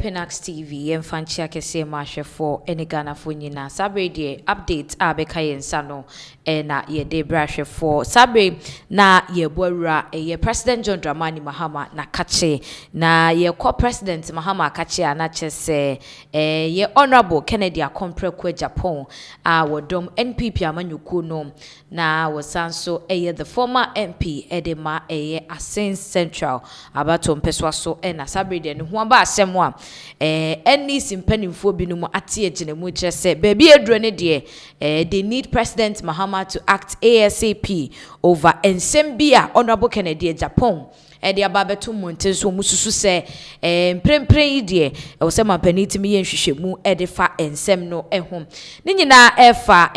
Pinax TV and Fanchia Kese Masha for any Ghana for Nina Sabre de update Abeka Sano and ye de brush for Sabre na ye Bora ye President John Dramani Mahama na Kache na ye co-president Mahama Kache na chese ye Honorable Kennedy Akompre kwe Agyapong wodom NPP amanyuku no na wasanso the former MP Edema Ascent Central abato mpeswa so na Sabre de no ho ba asem any simpanimfo binom ate aginemu kyerese baby edro ne de they need President Mahama to act ASAP over ensem bia Honorable Kennedy Agyapong de ababeto monte so mususu se prempren de wo se mapaniti mi yenhwehwemu de fa ensem no ehom ne nyina efa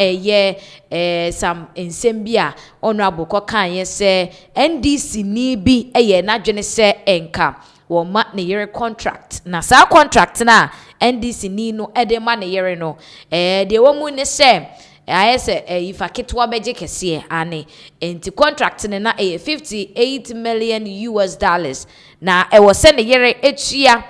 sam ensem bia Honorable kokan ye se NDC ni bi n'adwene se enka woma ne yere contract na sa contract na NDC ni no edema ne yere no de womu ne se ayese ifa ketwa beje kese ane enti contract ne na $58 million na was se ne yere etua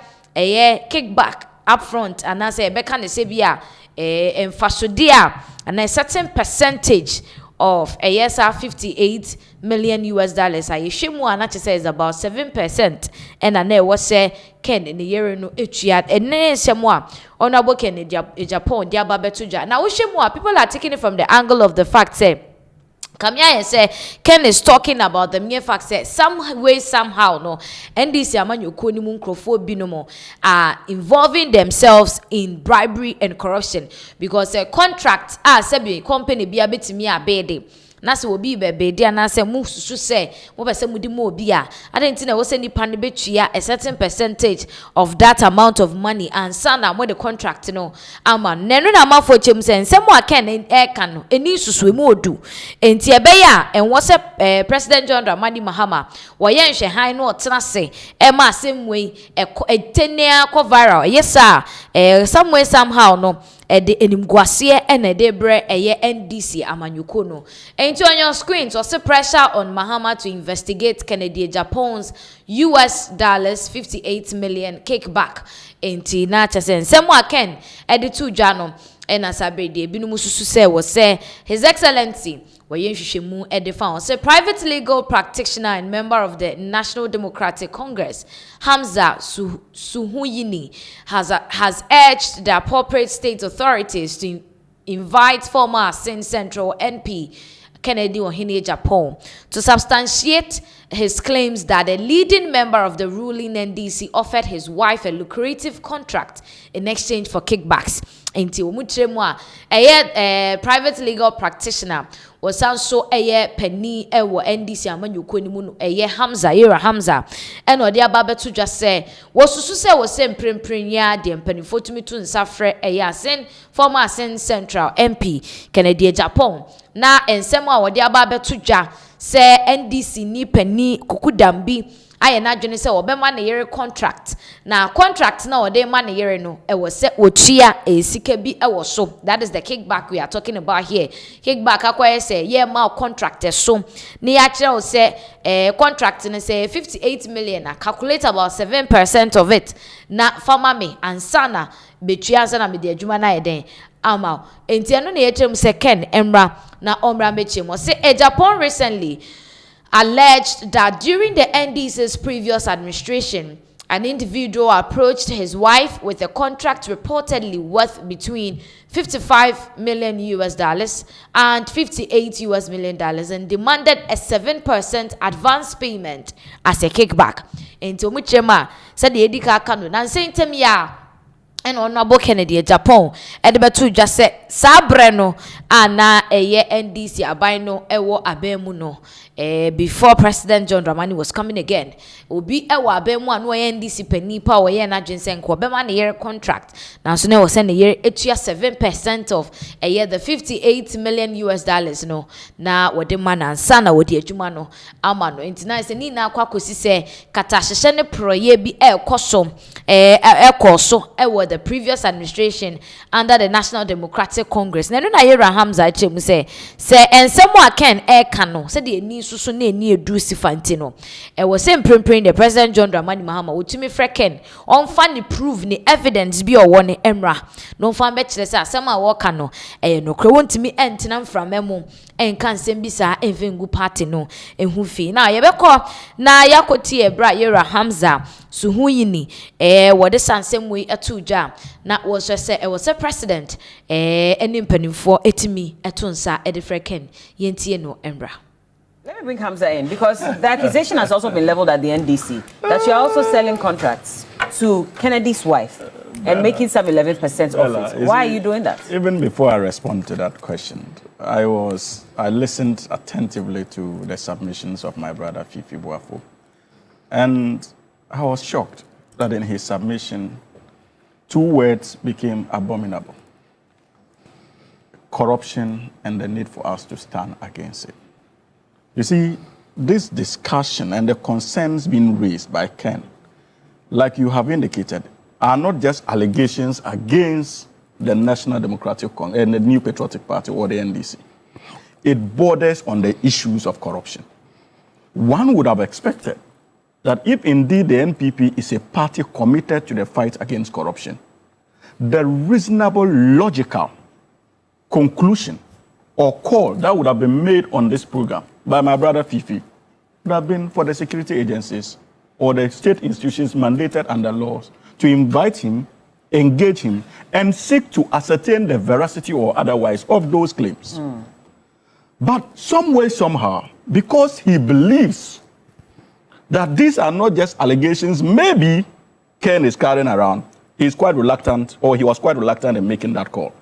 kickback upfront and say beka ne se bia emfasodia and a certain percentage of $58 million I shemu anache say is about 7% and ane was say ken in the year no etua ene semwa Honorable Kennedy Agyapong dia babetuja now shemu people are taking it from the angle of the fact say Kamya say Ken is talking about the mere fact say some way somehow no NDC amanyuku ni munkrofo binomo are involving themselves in bribery and corruption because a contract sebi company bia betimi abede na se obi bebe dia na se mu susu se mo pese mudi mo obi a adenti na wo se nipa ne betua a certain percentage of that amount of money and sana mo the contract no ama nenu na mafo chem se nsemo aka na eka no eni susu emu odu enti ebe ya enwo se President John Dramani Mahama wo ye nhwe han no otena se e ma asemwe etenia ko viral yes sir some way somehow no the enimguase and de bre NDC amanyuko no enti on your screen so say pressure on Mahama to investigate Kennedy Agyapong's $58 million kickback enti na chese nsemo aken editu dwano ena sabede binum susu se wo say His Excellency Wayenshishemu Edifan, say private legal practitioner and member of the National Democratic Congress, Hamza Suhuyini, has urged the appropriate state authorities to invite former Ascent Central NP Kennedy Agyapong to substantiate his claims that a leading member of the ruling NDC offered his wife a lucrative contract in exchange for kickbacks. Until Mutremwa, a private legal practitioner was also a penny NDC amanyuko ni mu Hamza Hamza and odi ababeto just say was say was same prempren de mpanifo tumi to nsafre Ascent former Ascent Central MP Kennedy Agyapong na ensem a odi ababeto dwa say NDC ni penny kukudambi aye na dwene se obema na yere contract na contract na ode ma na yere no was se otua esika bi so that is the kickback we are talking about here. Kickback akwa say ye ma contract so ni ya kire say contract ne say 58 million na calculate about 7% of it na farmer me ansana betua ansana me de adwuma na eden ama enti eno na yetrem se Ken emra na omra mechim say Agyapong recently alleged that during the NDC's previous administration, an individual approached his wife with a contract reportedly worth between $55 million and $58 million and demanded a 7% advance payment as a kickback. Into Muchema said the Edika Kanu, and saying to me, and Honorable Kennedy Agyapong edebetu just say sabreno ana NDC abino ewo abemu no before President John Dramani was coming again obi ewo abemu anu NDC penipa oye na dwensen ko bema na year contract na so na wo send year etua 7% of the $58 million no na wode man ansa na wode adwuma no ama no enti se ni na akwa kosi se kata hyehye ne proye bi ekoso ekoso ewo the previous administration under the National Democratic Congress. Na no na Yera Hamza chemu say and someone can kano say the ni susu na ni edu sifantino. E was say prempren the President John Dramani Mahama utimi freken on fan prove ni evidence bi owo ne emra. No fan be kire say asema wo kano no kre wontimi entina mframemu enka nsem bi sa envengu party no ehu fi. Na ye beko na yakoti ebra Yera Hamza suhu yini wode sansem we atuja na wo so say e was a president eni mpanimfo etimi etonsa edifreken yentie no emra. Let me bring Hamza in because the accusation has also been leveled at the NDC that you are also selling contracts to Kennedy's wife and making some 11% of it. Why are you doing that? Even before I respond to that question, I listened attentively to the submissions of my brother Fifi Boafo, and I was shocked that in his submission, 2 words became abominable: corruption and the need for us to stand against it. You see, this discussion and the concerns being raised by Ken, like you have indicated, are not just allegations against the National Democratic Congress and the New Patriotic Party or the NDC. It borders on the issues of corruption. One would have expected that if indeed the NPP is a party committed to the fight against corruption, the reasonable, logical conclusion or call that would have been made on this program by my brother Fifi would have been for the security agencies or the state institutions mandated under laws to invite him, engage him, and seek to ascertain the veracity or otherwise of those claims. But some way, somehow, because he believes that these are not just allegations, maybe Ken is carrying around, he's quite reluctant, or he was quite reluctant in making that call.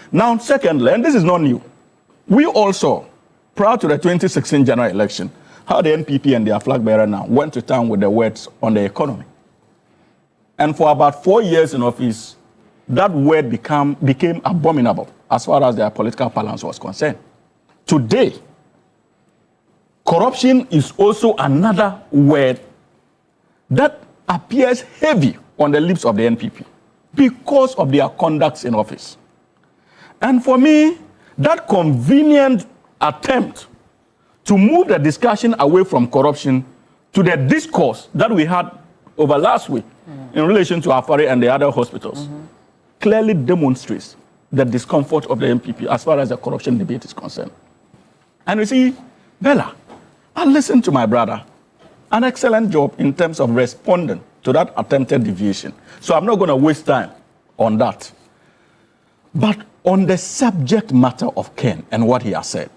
Now, secondly, and this is not new, we also, prior to the 2016 general election, how the NPP and their flag bearer now went to town with the words on the economy. And for about 4 years in office, that word became abominable as far as their political balance was concerned. Today, corruption is also another word that appears heavy on the lips of the NPP because of their conducts in office. And for me, that convenient attempt to move the discussion away from corruption to the discourse that we had over last week in relation to Afari and the other hospitals clearly demonstrates the discomfort of the NPP as far as the corruption debate is concerned. And you see, Bella, I listened to my brother, an excellent job in terms of responding to that attempted deviation. So I'm not going to waste time on that. But on the subject matter of Ken and what he has said,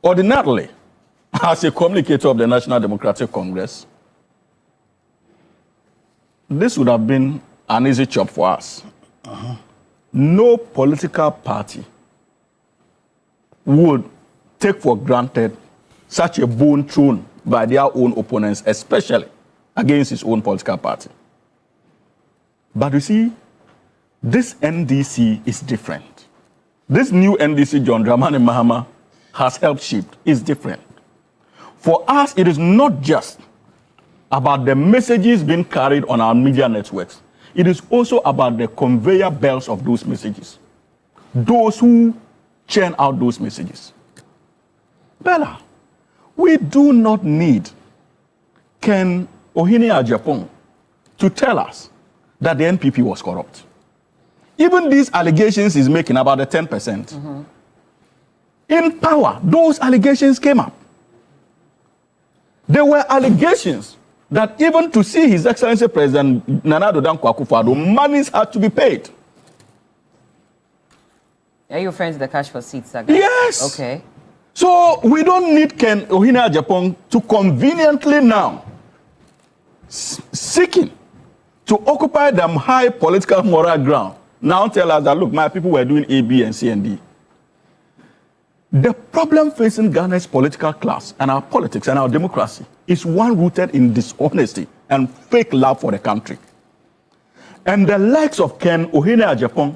ordinarily, as a communicator of the National Democratic Congress, this would have been an easy job for us. No political party would take for granted such a bone thrown by their own opponents, especially against his own political party. But you see, this NDC is different. This new NDC John Dramani Mahama has helped shape is different. For us, it is not just about the messages being carried on our media networks. It is also about the conveyor belts of those messages. Those who churn out those messages. Bella, we do not need Ken Agyapong to tell us that the NPP was corrupt. Even these allegations he's making about the 10%, in power, those allegations came up. There were allegations that even to see His Excellency President Nana Addo Dankwa Akufo-Addo, monies had to be paid. Are you referring to the cash for seats? Yes. Okay. So we don't need Ken Agyapong to conveniently now seeking to occupy the high political moral ground. Now tell us that, look, my people were doing A, B, and C, and D. The problem facing Ghana's political class and our politics and our democracy is one rooted in dishonesty and fake love for the country. And the likes of Ken Agyapong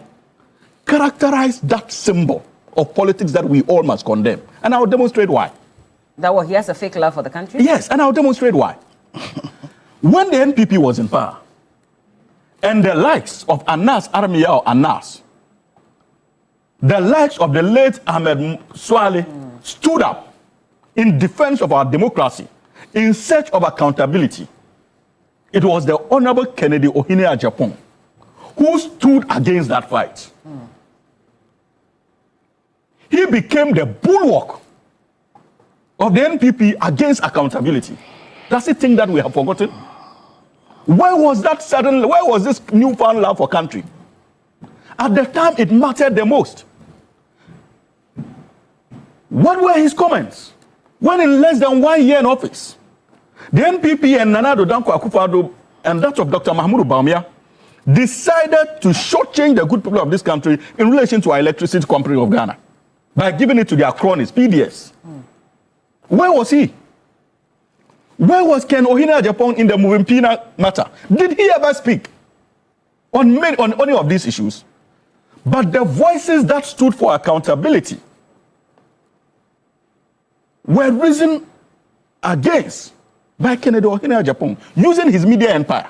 characterize that symbol of politics that we all must condemn. And I'll demonstrate why. That what, he has a fake love for the country? Yes, and I'll demonstrate why. When the NPP was in power, And the likes of Anas Armiya or Anas, the likes of the late Ahmed Swale stood up in defense of our democracy, in search of accountability. It was the Honorable Kennedy Ohene Agyapong who stood against that fight. He became the bulwark of the NPP against accountability. Does it think that we have forgotten? Where was this newfound love for country? At the time it mattered the most. What were his comments? When in less than 1 year in office, the NPP and Nana Addo Dankwa Akufo-Addo and that of Dr. Mahmoud Bawumia decided to shortchange the good people of this country in relation to our electricity company of Ghana by giving it to their cronies, PDS. Where was he? Where was Ken Ohene Agyapong in the moving Pinax matter? Did he ever speak on any of these issues? But the voices that stood for accountability were risen against by Kennedy Ohene Agyapong, using his media empire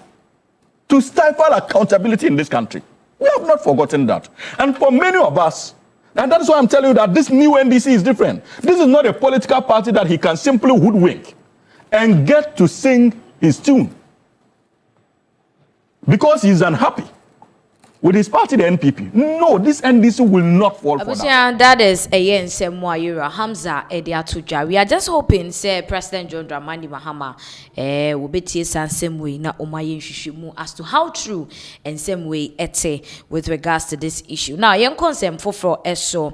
to stifle accountability in this country. We have not forgotten that. And for many of us, and that's why I'm telling you that this new NDC is different. This is not a political party that he can simply hoodwink and get to sing his tune because he's unhappy with his party, the NPP. No, this NDC will not fall for that. That is a yes, Hamza Ediatuja. We are just hoping, say, President John Dramani Mahama will be and same way na Omayin Shishimu as to how true and same way ete with regards to this issue. Now, young consent for eso.